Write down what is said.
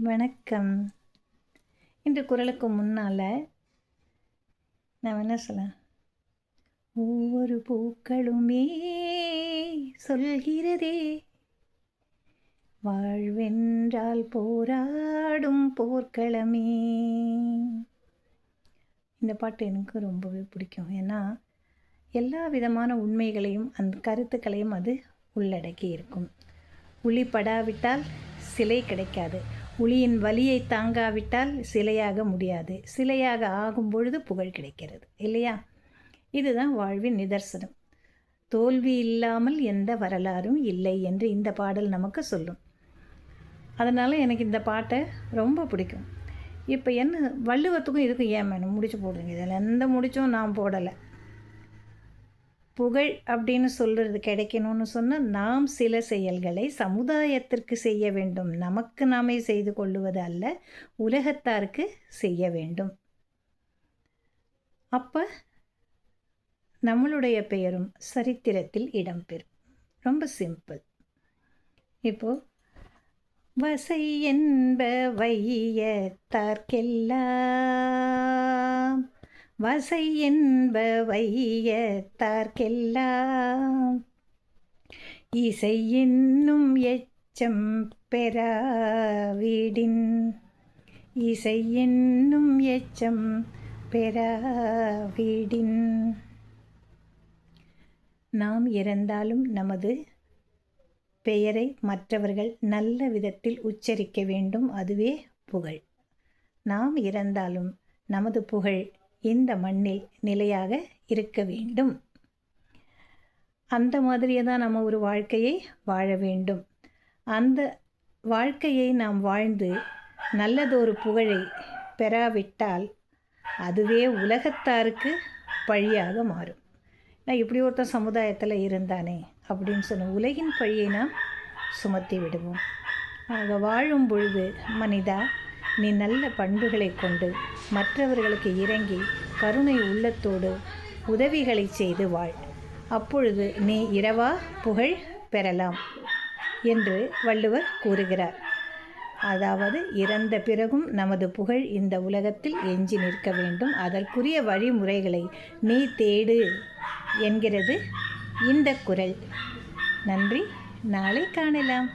வணக்கம். இன்று குரலுக்கு முன்னால் நான் என்ன சொல்லேன், ஒவ்வொரு பூக்களுமே சொல்கிறதே வாழ்வென்றால் போராடும் போர்க்களமே. இந்த பாட்டு எனக்கு ரொம்பவே பிடிக்கும். ஏன்னா எல்லா விதமான உண்மைகளையும் அந்த கருத்துக்களையும் அது உள்ளடக்கி இருக்கும். உளி படாவிட்டால் சிலை கிடைக்காது, உளியின் வலியை தாங்காவிட்டால் சிலையாக முடியாது, சிலையாக ஆகும் பொழுது புகழ் கிடைக்கிறது இல்லையா? இதுதான் வாழ்வின் நிதர்சனம். தோல்வி இல்லாமல் எந்த வரலாறும் இல்லை என்று இந்த பாடல் நமக்கு சொல்லும். அதனால் எனக்கு இந்த பாட்டை ரொம்ப பிடிக்கும். இப்போ என்ன வள்ளுவத்துக்கும் இதுக்கும் ஏன் வேணும் முடிச்சு போடுறீங்க? இதில் எந்த முடிச்சும் நான் போடலை. புகழ் அப்படின்னு சொல்கிறது கிடைக்கணும்னு சொன்னால் நாம் சில செயல்களை சமுதாயத்திற்கு செய்ய வேண்டும். நமக்கு நாமே செய்து கொள்ளுவது அல்ல, உலகத்தாருக்கு செய்ய வேண்டும். அப்போ நம்மளுடைய பெயரும் சரித்திரத்தில் இடம்பெறும். ரொம்ப சிம்பிள். இப்போது வசை என்ப வையத்தார்க்கெல்லாம், வசை என்ப வையத்தார்க்கெல்லாம், இசை என்னும் எச்சம் பெறாவிடின், இசை என்னும் எச்சம் பெறாவிடின். நாம் இறந்தாலும் நமது பெயரை மற்றவர்கள் நல்ல விதத்தில் உச்சரிக்க வேண்டும். அதுவே புகழ். நாம் இறந்தாலும் நமது புகழ் இந்த மண்ணில் நிலையாக இருக்க வேண்டும். அந்த மாதிரியே தான் நம்ம ஒரு வாழ்க்கையை வாழ வேண்டும். அந்த வாழ்க்கையை நாம் வாழ்ந்து நல்லதொரு புகழை பெறாவிட்டால் அதுவே உலகத்தாருக்கு பழியாக மாறும். நான் இப்படி ஒருத்தன் சமுதாயத்தில் இருந்தானே அப்படின்னு சொன்ன உலகின் பழியை நாம் சுமத்தி விடுவோம். ஆக வாழும் பொழுது மனிதா, நீ நல்ல பண்புகளை கொண்டு மற்றவர்களுக்கு இறங்கி கருணை உள்ளத்தோடு உதவிகளை செய்து வாழ். அப்பொழுது நீ இரவா புகழ் பெறலாம் என்று வள்ளுவர் கூறுகிறார். அதாவது இறந்த பிறகும் நமது புகழ் இந்த உலகத்தில் எஞ்சி நிற்க வேண்டும். அதற்குரிய வழிமுறைகளை நீ தேடு என்கிறது இந்த குறள். நன்றி. நாளை காணலாம்.